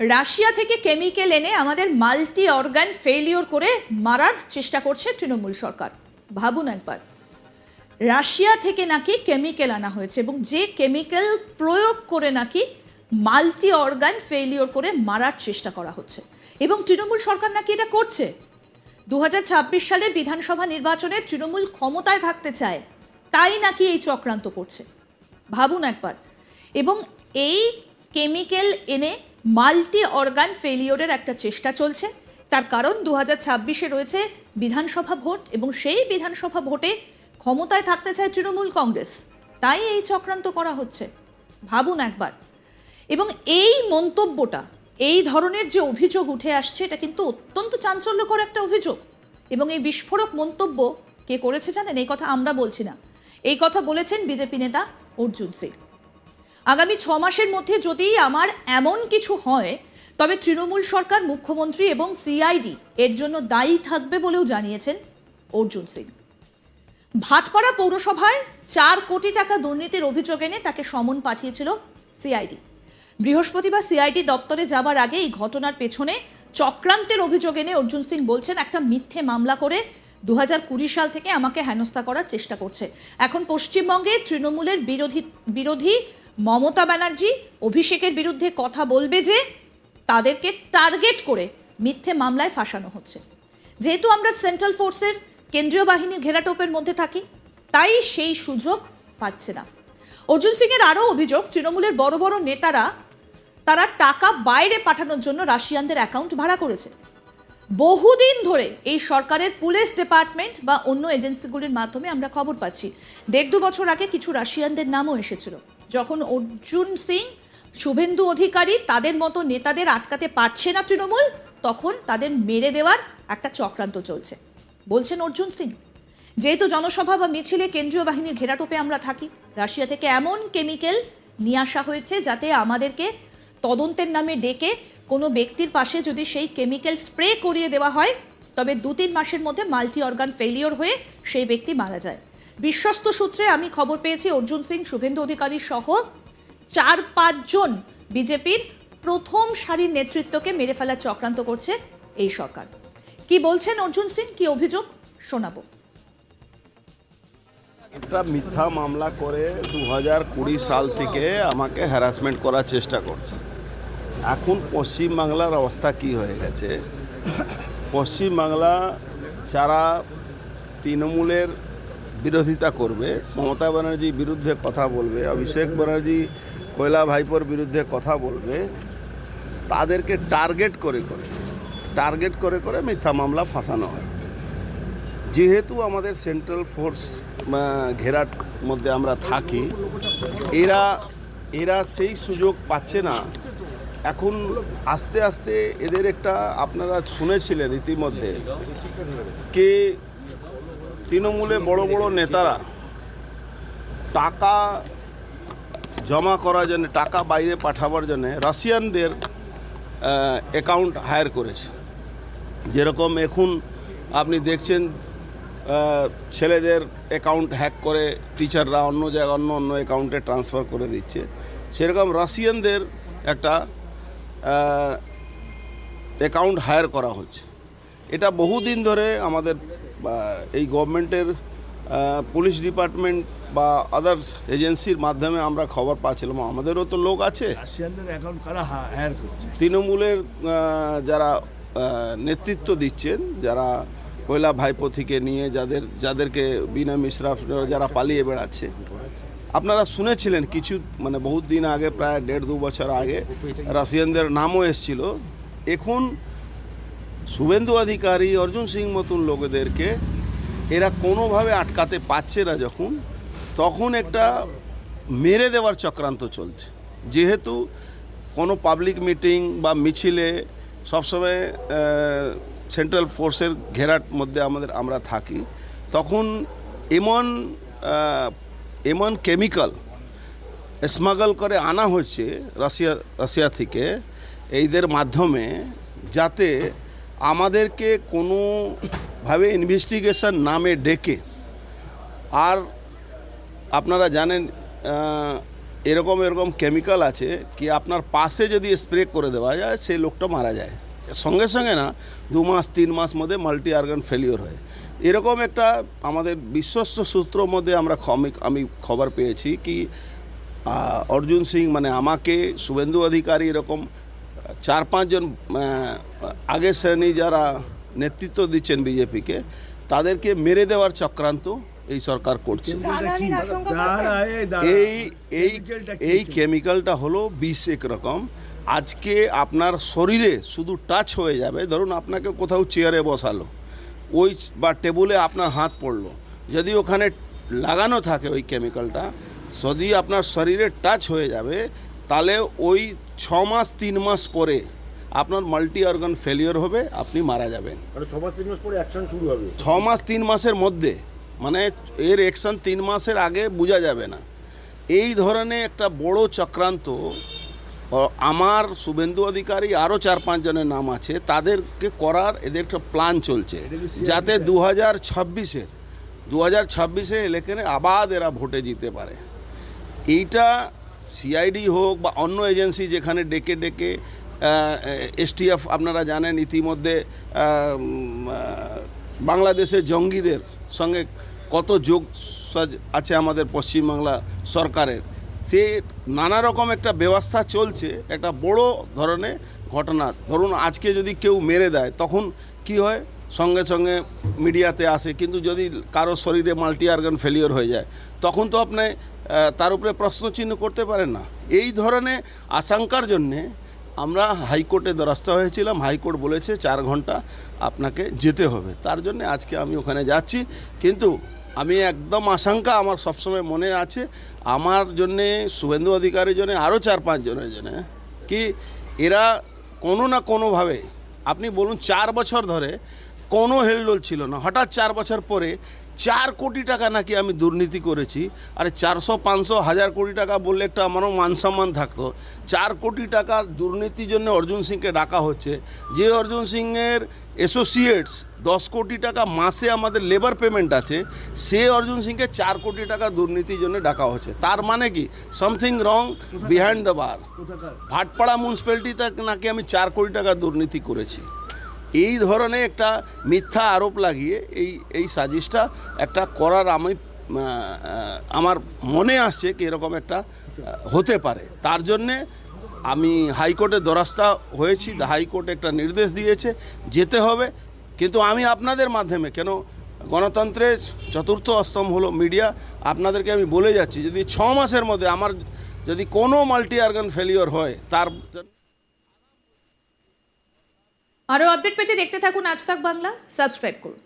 Russia থেকে chemical এনে আমাদের মাল্টি অর্গান ফেলিওর করে মারার চেষ্টা করছে তৃণমূল সরকার। ভাবুন একবার, রাশিয়া থেকে নাকি কেমিক্যাল আনা হয়েছে এবং যে কেমিক্যাল প্রয়োগ করে নাকি মাল্টি অর্গান ফেলিওর করে মারার চেষ্টা করা হচ্ছে, এবং তৃণমূল সরকার নাকি এটা করছে। 2026 সালে বিধানসভা নির্বাচনে তৃণমূল ক্ষমতায় থাকতে চায়, তাই নাকি এই চক্রান্ত করছে। ভাবুন একবার। এবং এই কেমিক্যাল এনে মাল্টি অর্গান ফেলিওরের একটা চেষ্টা চলছে। তার কারণ 2026-এ রয়েছে বিধানসভা ভোট, এবং সেই বিধানসভা ভোটে ক্ষমতায় থাকতে চায় তৃণমূল কংগ্রেস, তাই এই চক্রান্ত করা হচ্ছে। ভাবুন একবার। এবং এই মন্তব্যটা, এই ধরনের যে অভিযোগ উঠে আসছে, এটা কিন্তু অত্যন্ত চাঞ্চল্যকর একটা অভিযোগ। এবং এই বিস্ফোরক মন্তব্য কে করেছে জানেন? এই কথা আমরা বলছি না, এই কথা বলেছেন বিজেপি নেতা অর্জুন সিং। আগামী 6 মাসের মধ্যে যদি আমার এমন কিছু হয়, তবে তৃণমূল সরকার, মুখ্যমন্ত্রী এবং সিআইডি এর জন্য দায়ী থাকবে বলেও জানিয়েছেন অর্জুন সিং। ভাটপাড়া পৌরসভায় 4 কোটি টাকা দুর্নীতির অভিযোগ এনে তাকে সমন পাঠিয়েছিল সিআইডি। বৃহস্পতিবার সিআইডি দপ্তরে যাবার আগে এই ঘটনার পেছনে চক্রান্তের অভিযোগ এনে অর্জুন সিং বলছেন, একটা মিথ্যে মামলা করে 2020 সাল থেকে আমাকে হেনস্থা করার চেষ্টা করছে। এখন পশ্চিমবঙ্গে তৃণমূলের বিরোধী মমতা ব্যানার্জি অভিষেকের বিরুদ্ধে কথা বলবে যে তাদেরকে টার্গেট করে মিথ্যে মামলায় ফাঁসানো হচ্ছে। যেহেতু আমরা সেন্ট্রাল ফোর্সের কেন্দ্রীয় বাহিনীর ঘেরাটোপের মধ্যে থাকি, তাই সেই সুযোগ পাচ্ছে না। অর্জুন সিংয়ের আরও অভিযোগ, তৃণমূলের বড় বড় নেতারা তারা টাকা বাইরে পাঠানোর জন্য রাশিয়ানদের অ্যাকাউন্ট ভাড়া করেছে। বহুদিন ধরে এই সরকারের পুলিশ ডিপার্টমেন্ট বা অন্য এজেন্সিগুলির মাধ্যমে আমরা খবর পাচ্ছি। 1.5-2 বছর আগে কিছু রাশিয়ানদের নামও এসেছিল। যখন অর্জুন সিং, শুভেন্দু অধিকারী তাদের মতো নেতাদের আটকাতে পারছে না তৃণমূল, তখন তাদের মেরে দেওয়ার একটা চক্রান্ত চলছে বলছেন অর্জুন সিং। যেহেতু জনসভা বা মিছিলে কেন্দ্রীয় বাহিনীর ঘেরাটোপে আমরা থাকি, রাশিয়া থেকে এমন কেমিক্যাল নিয়ে আসা হয়েছে যাতে আমাদেরকে তদন্তের নামে ডেকে কোনো ব্যক্তির পাশে যদি সেই কেমিক্যাল স্প্রে করিয়ে দেওয়া হয়, তবে 2-3 মাসের মধ্যে মাল্টি অর্গান ফেলিওর হয়ে সেই ব্যক্তি মারা যায়। বিশ্বস্ত সূত্রে আমি খবর পেয়েছি, অর্জুন সিং, শুভেন্দু অধিকারী সহ 4-5 জন বিজেপির প্রথম সারির নেতৃত্বকে মেরে ফেলার চক্রান্ত করছে এই সরকার। কি বলছেন অর্জুন সিং, কি অভিযোগ শোনাবো। একটা মিথ্যা মামলা করে 2020 সাল থেকে আমাকে হ্যারাসমেন্ট করার চেষ্টা করছে। এখন পশ্চিমবাংলার অবস্থা কি হয়ে গেছে? পশ্চিমবাংলা যারা তৃণমূলের বিরোধিতা করবে, মমতা ব্যানার্জির বিরুদ্ধে কথা বলবে, অভিষেক ব্যানার্জি কয়লা ভাইপোর বিরুদ্ধে কথা বলবে, তাদেরকে টার্গেট করে মিথ্যা মামলা ফাঁসানো হয়। যেহেতু আমাদের সেন্ট্রাল ফোর্স ঘেরার মধ্যে আমরা থাকি, এরা সেই সুযোগ পাচ্ছে না। এখন আস্তে আস্তে এদের একটা, আপনারা শুনেছিলেন ইতিমধ্যে, কে তৃণমূলে বড় বড় নেতারা টাকা জমা করার জন্য, টাকা বাইরে পাঠাবার জন্য রাশিয়ানদের অ্যাকাউন্ট হায়ার করেছে। যেরকম এখন আপনি দেখছেন ছেলেদের অ্যাকাউন্ট হ্যাক করে টিচাররা অন্য জায়গায় অন্য অ্যাকাউন্টে ট্রান্সফার করে দিচ্ছে, সেরকম রাশিয়ানদের একটা অ্যাকাউন্ট হায়ার করা হচ্ছে। এটা বহুদিন ধরে আমাদের এই গভর্নমেন্টের পুলিশ ডিপার্টমেন্ট বা আদার্স এজেন্সির মাধ্যমে আমরা খবর পাচ্ছিলাম। আমাদেরও তো লোক আছে, রাশিয়ানদের অ্যাকাউন্ট কারা হায়ার করছে। তৃণমূলের যারা নেতৃত্ব দিচ্ছেন, যারা কয়লা ভাইপো থেকে নিয়ে যাদেরকে বিনা মিশ্রা যারা পালিয়ে বেড়াচ্ছে, আপনারা শুনেছিলেন কিছু, মানে বহুত দিন আগে, প্রায় 1.5-2 বছর আগে রাশিয়ানদের নামও এসেছিল। এখন শুভেন্দু অধিকারী, অর্জুন সিং মতন লোকেদেরকে এরা কোনোভাবে আটকাতে পারছে না, তখন একটা মেরে দেওয়ার চক্রান্ত চলছে। যেহেতু কোনো পাবলিক মিটিং বা মিছিলে সবসময় সেন্ট্রাল ফোর্সের ঘেরার মধ্যে আমরা থাকি, তখন এমন কেমিক্যাল স্মাগল করে আনা হচ্ছে রাশিয়া থেকে এইদের মাধ্যমে, যাতে আমাদেরকে কোনোভাবে ইনভেস্টিগেশন নামে ডেকে। আর আপনারা জানেন এরকম এরকম কেমিক্যাল আছে কি আপনার পাশে যদি স্প্রে করে দেওয়া যায় সেই লোকটা মারা যায় সঙ্গে সঙ্গে না, 2 মাস 3 মাস মধ্যে মাল্টি অর্গান ফেলিওর হয়। এরকম একটা আমাদের বিশ্বস্ত সূত্রের মধ্যে আমি খবর পেয়েছি কি অর্জুন সিং মানে আমাকে, শুভেন্দু অধিকারী, এরকম 4-5 জন আগের শ্রেণী যারা নেতৃত্ব দিচ্ছেন বিজেপিকে, তাদেরকে মেরে দেওয়ার চক্রান্ত এই সরকার করছে। এই কেমিক্যালটা হলো বিষ একরকম। আজকে আপনার শরীরে শুধু টাচ হয়ে যাবে, ধরুন আপনাকে কোথাও চেয়ারে বসালো, ওই বা টেবুলে আপনার হাত পড়লো, যদি ওখানে লাগানো থাকে ওই কেমিক্যালটা, যদি আপনার শরীরে টাচ হয়ে যাবে, তাহলে ওই 6 মাস 3 মাস পরে আপনার মাল্টি অর্গান ফেলিওর হবে, আপনি মারা যাবেন। 6 মাস 3 মাস পরে অ্যাকশন শুরু হবে। 6 মাস 3 মাসের মধ্যে, মানে এর অ্যাকশন 3 মাসের আগে বোঝা যাবে না। এই ধরনের একটা বড় চক্রান্ত আমার, শুভেন্দু অধিকারী, আরও 4-5 জনের নাম আছে, তাদেরকে করার এদের একটা প্ল্যান চলছে, যাতে 2026-এ ইলেকশনে আবার এরা ভোটে জিতে পারে। এইটা সিআইডি হোক বা অন্য এজেন্সি যেখানে ডেকে ডেকে এসটিএফ, আপনারা জানেন ইতিমধ্যে বাংলাদেশের জঙ্গিদের সঙ্গে কত যোগ আছে আমাদের পশ্চিমবাংলা সরকারের, সে নানা রকম একটা ব্যবস্থা চলছে। একটা বড় ধরনের ঘটনা, ধরুন আজকে যদি কেউ মেরে দেয়, তখন কি হয়, সঙ্গে সঙ্গে মিডিয়াতে আসে, কিন্তু যদি কারো শরীরে মাল্টি অর্গান ফেলিওর হয়ে যায়, তখন তো আপনি তার উপরে প্রশ্নচিহ্ন করতে পারেন না। এই ধরনের আশঙ্কার জন্যে আমরা হাইকোর্টে দ্বারস্থ হয়েছিলাম। হাইকোর্ট বলেছে 4 ঘন্টা আপনাকে যেতে হবে, তার জন্য আজকে আমি ওখানে যাচ্ছি। কিন্তু আমি একদম আশঙ্কা আমার সবসময় মনে আছে, আমার জন্যে, শুভেন্দু অধিকারীর জন্য, আরও 4-5 জনের জন্য, কি এরা কোনো না কোনোভাবে, আপনি বলুন 4 বছর ধরে কোনো হেলদোল ছিল না, হঠাৎ 4 বছর পরে 4 কোটি টাকা নাকি আমি দুর্নীতি করেছি। আরে 400, 500, 1000 কোটি টাকা বললে একটা আমারও মান সম্মান থাকতো। 4 কোটি টাকা দুর্নীতির জন্য অর্জুন সিংকে ডাকা হচ্ছে, যে অর্জুন সিংয়ের অ্যাসোসিয়েটস 10 কোটি টাকা মাসে আমাদের লেবার পেমেন্ট আছে, সে অর্জুন সিংকে 4 কোটি টাকা দুর্নীতির জন্য ডাকা হচ্ছে। তার মানে কি, সামথিং রং বিহাইন্ড দ্য বার। ভাটপাড়া মিউনিসিপ্যালিটিতে নাকি আমি 4 কোটি টাকা দুর্নীতি করেছি। এই ধরনের একটা মিথ্যা আরোপ লাগিয়ে এই সাজিশটা একটা করার আমার মনে আসছে কি এরকম একটা হতে পারে। তার জন্যে আমি হাইকোর্টের দ্বারস্থ হয়েছি। হাইকোর্ট একটা নির্দেশ দিয়েছে, যেতে হবে। কিন্তু আমি আপনাদের মাধ্যমে, কেন গণতন্ত্রের চতুর্থ স্তম্ভ হলো মিডিয়া, আপনাদেরকে আমি বলে যাচ্ছি, যদি 6 মাসের মধ্যে আমার যদি কোনো মাল্টি অর্গান ফেলিওর হয়, তার আরও আপডেট পেতে দেখতে থাকুন আজ তাক বাংলা, সাবস্ক্রাইব করুন।